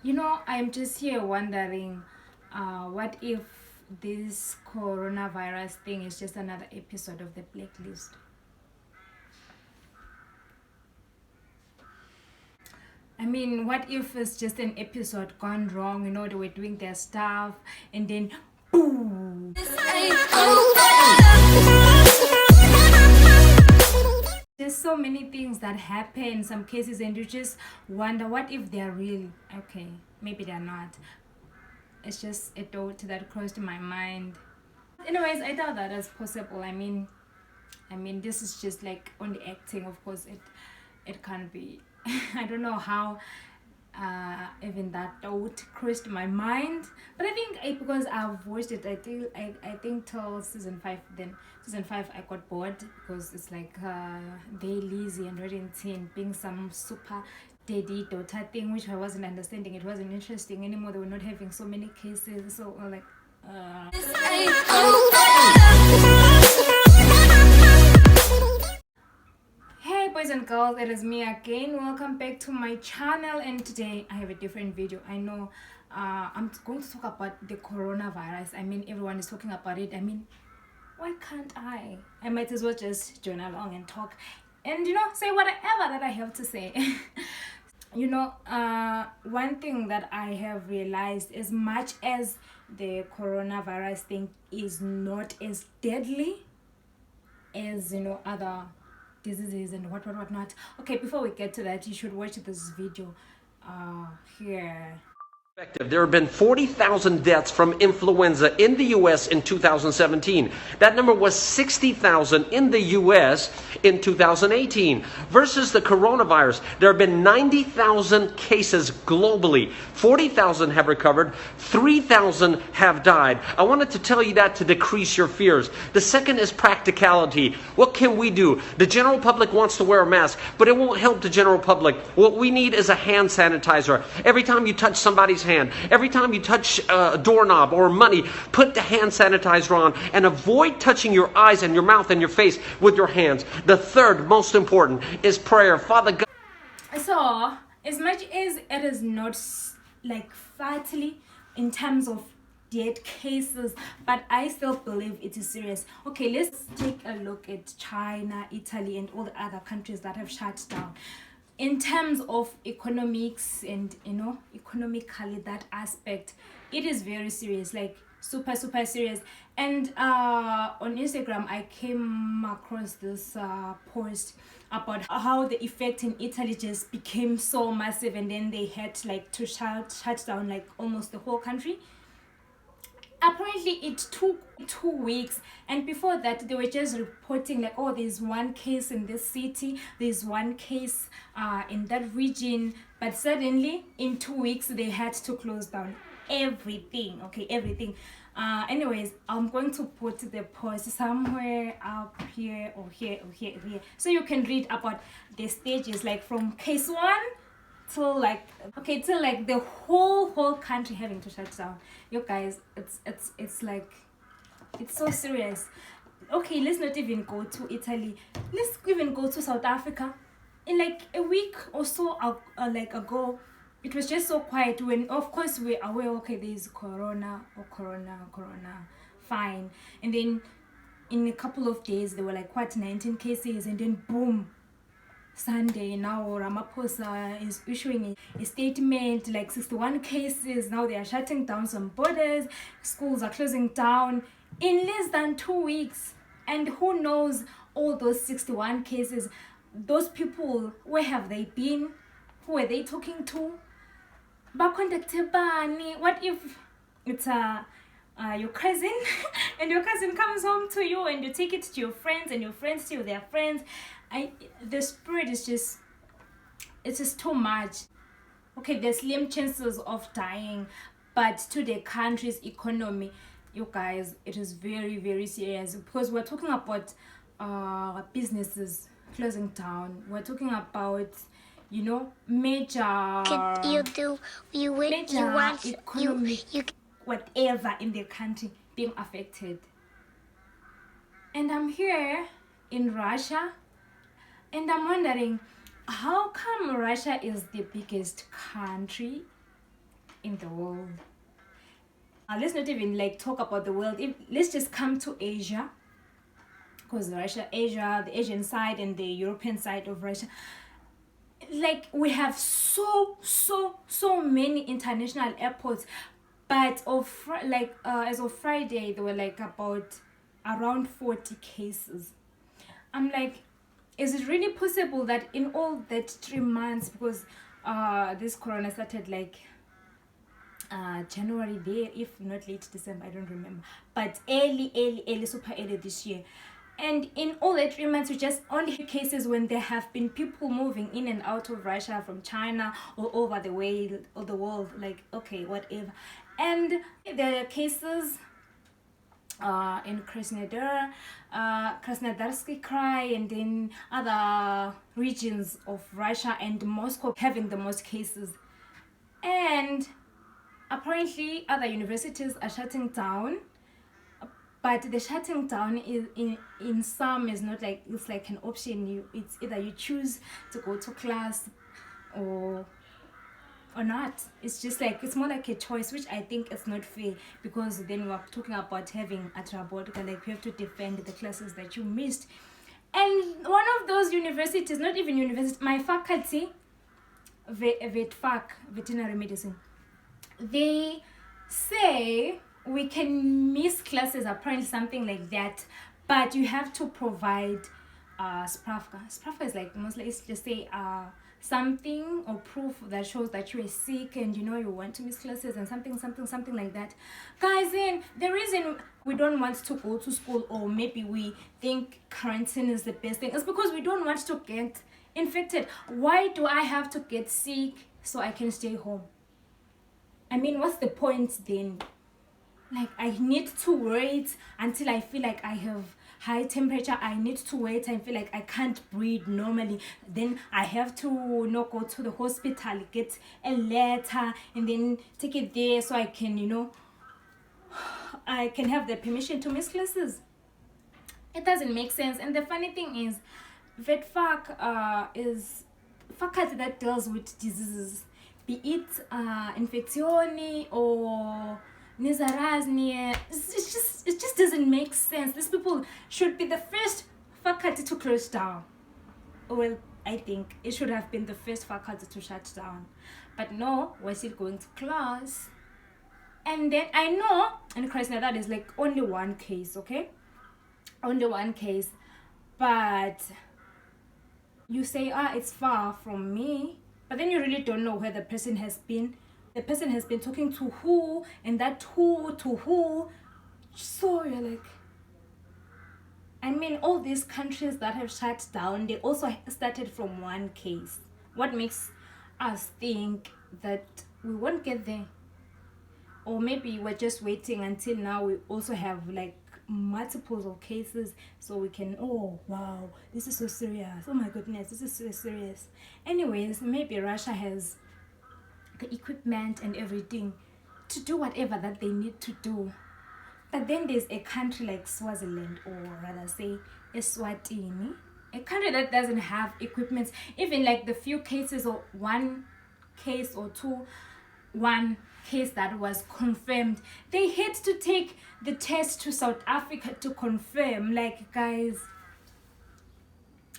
I'm just here wondering, what if this coronavirus thing is just another episode of the blacklist? I mean, what if it's just an episode gone wrong? They were doing their stuff and then boom. There's so many things that happen in some cases, and you just wonder what if they're real. Okay, maybe they're not. It's just a thought that crossed my mind. Anyways, I doubt that is possible. I mean, this is just like only acting. Of course, it can't be. I don't know how even that thought crossed my mind, but I think because I've watched it, I think till season 5. Then season 5 I got bored because it's like they Lizzie and Reddington being some super daddy daughter thing, which I wasn't understanding. It wasn't interesting anymore. They were not having so many cases, so like Hey boys and girls, it is me again. Welcome back to my channel, and today I have a different video. I know I'm going to talk about the coronavirus. I mean, everyone is talking about it. I mean, why can't I might as well just join along and talk and say whatever that I have to say. One thing that I have realized, as much as the coronavirus thing is not as deadly as other diseases and what not. Okay, before we get to that, you should watch this video here. There have been 40,000 deaths from influenza in the U.S. in 2017. That number was 60,000 in the U.S. in 2018. Versus the coronavirus, there have been 90,000 cases globally. 40,000 have recovered. 3,000 have died. I wanted to tell you that to decrease your fears. The second is practicality. What can we do? The general public wants to wear a mask, but it won't help the general public. What we need is a hand sanitizer. Every time you touch somebody's hand, every time you touch a doorknob or money, put the hand sanitizer on and avoid touching your eyes and your mouth and your face with your hands. The third most important is prayer. Father God. So, as much as it is not like fatally in terms of dead cases, but I still believe it is serious. Okay, let's take a look at China, Italy, and all the other countries that have shut down. In terms of economics and economically, that aspect, it is very serious, like super serious. And on Instagram I came across this post about how the effect in Italy just became so massive, and then they had like to shut down like almost the whole country. Apparently it took 2 weeks, and before that they were just reporting like, oh, there's one case in this city, there's one case in that region, but suddenly in 2 weeks they had to close down everything. Okay, everything. Anyways, I'm going to put the post somewhere up here or here, so you can read about the stages, like from case 1 till like the whole country having to shut down. You guys, it's like, it's so serious. Okay, let's not even go to Italy, let's even go to South Africa. In like a week or so ago, it was just so quiet, when of course we're aware, okay, there's corona, fine, and then in a couple of days there were like 19 cases, and then boom, Sunday, now Ramaphosa is issuing a statement like 61 cases. Now they are shutting down some borders, schools are closing down in less than 2 weeks. And who knows, all those 61 cases, those people, where have they been? Who are they talking to? What if it's your cousin and your cousin comes home to you, and you take it to your friends, and your friends to their friends? The spread is just, it's just too much. Okay, there's slim chances of dying, but to the country's economy, you guys, it is very serious, because we're talking about businesses closing down. We're talking about major economic whatever in the country being affected. And I'm here in Russia, and I'm wondering, how come Russia is the biggest country in the world. Let's not even like talk about the world. Let's just come to Asia, because Asia, the Asian side and the European side of Russia, like we have so many international airports, but as of Friday there were like about around 40 cases. I'm like, is it really possible that in all that 3 months, because this corona started like January there, if not late December, I don't remember, but early, super early this year. And in all that 3 months, we just only have cases when there have been people moving in and out of Russia from China or over the way or the world, like, okay, whatever. And there are cases in Krasnodarsky Krai, and in other regions of Russia, and Moscow having the most cases. And apparently other universities are shutting down, but the shutting down is in some is not like, it's like an option. It's either you choose to go to class or not. It's just like, it's more like a choice, which I think is not fair, because then we're talking about having a trouble, like you have to defend the classes that you missed. And one of those universities, not even university, my faculty, veterinary medicine, they say we can miss classes, apparently something like that, but you have to provide Spravka. Spravka is like, mostly, let's just say something or proof that shows that you are sick and you want to miss classes and something like that. Guys, then the reason we don't want to go to school, or maybe we think quarantine is the best thing, is because we don't want to get infected. Why do I have to get sick so I can stay home? I mean, what's the point then? Like, I need to wait until I feel like I have high temperature. I need to wait and feel like I can't breathe normally. Then I have to go to the hospital, get a letter, and then take it there so I can, I can have the permission to miss classes. It doesn't make sense. And the funny thing is, VetFac is faculty that deals with diseases, be it infezioni or Nizaraznie. It just doesn't make sense. These people should be the first faculty to close down. Well, I think it should have been the first faculty to shut down, but no, we're still going to class. And then I know in Krasnodar that is like only one case, okay, only one case, but you say, it's far from me, but then you really don't know where the person has been. The person has been talking to who, and that who to who. So you're like, I mean, all these countries that have shut down, they also started from one case. What makes us think that we won't get there? Or maybe we're just waiting until now we also have like multiples of cases, so we can, oh wow, this is so serious, oh my goodness, this is so serious. Anyways, maybe Russia has the equipment and everything to do whatever that they need to do. But then there's a country like Swaziland, or rather say Eswatini, a country that doesn't have equipment. Even like the few cases, or one case or one case that was confirmed, they had to take the test to South Africa to confirm. Like, guys,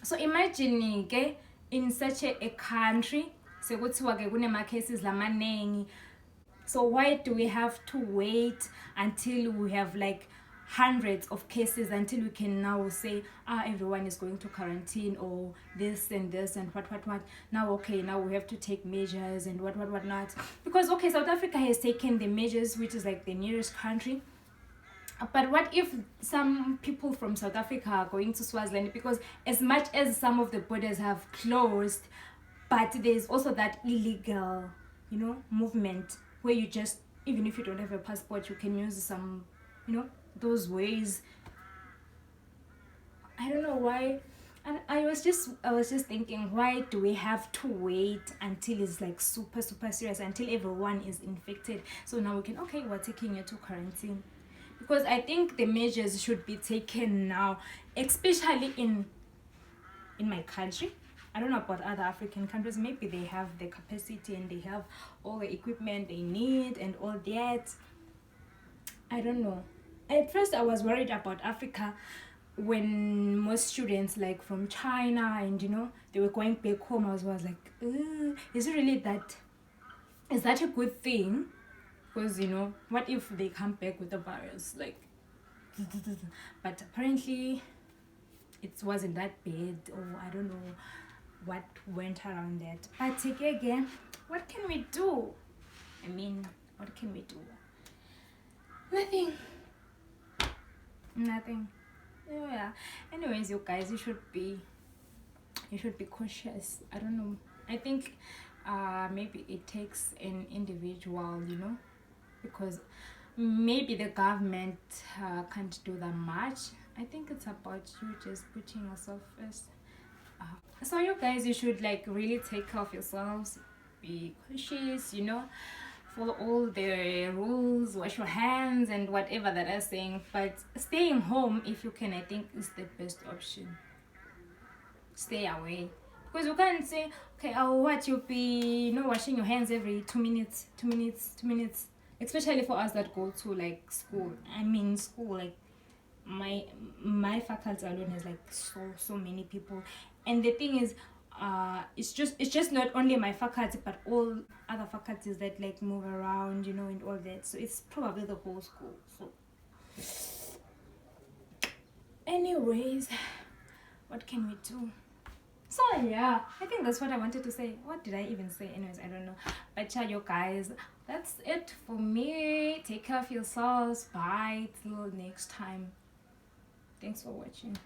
so imagine, okay, in such a country, cases lamaningi. So why do we have to wait until we have like hundreds of cases until we can now say, everyone is going to quarantine, or this and this and what now, okay, now we have to take measures and what not, because okay, South Africa has taken the measures, which is like the nearest country. But what if some people from South Africa are going to Swaziland? Because as much as some of the borders have closed, but there's also that illegal, movement where you just, even if you don't have a passport, you can use some, those ways. I don't know why. And I was just thinking, why do we have to wait until it's like super serious, until everyone is infected, so now we can, okay, we're taking you to quarantine? Because I think the measures should be taken now, especially in my country. I don't know about other African countries. Maybe they have the capacity and they have all the equipment they need and all that. I don't know. At first, I was worried about Africa when most students like from China and they were going back home. I was like, is it really that? Is that a good thing? Because what if they come back with the virus? Like, but apparently, it wasn't that bad, or I don't know what went around that. But again, what can we do? I mean, what can we do? Nothing. Yeah. Anyways, you guys, you should be cautious. I don't know. I think maybe it takes an individual, because maybe the government can't do that much. I think it's about you just putting yourself first. So you guys, you should like really take care of yourselves, be cautious, follow all the rules, wash your hands and whatever that I'm saying. But staying home, if you can, I think is the best option. Stay away, because you can't say, okay, you'll be washing your hands every 2 minutes, 2 minutes, 2 minutes, especially for us that go to like school. I mean school, like my faculty alone has like so many people. And the thing is, it's just not only my faculty but all other faculties that like move around, and all that. So it's probably the whole school. So anyways, what can we do? So yeah, I think that's what I wanted to say. What did I even say? Anyways, I don't know. But yeah, you guys, that's it for me. Take care of yourselves. Bye till next time. Thanks for watching.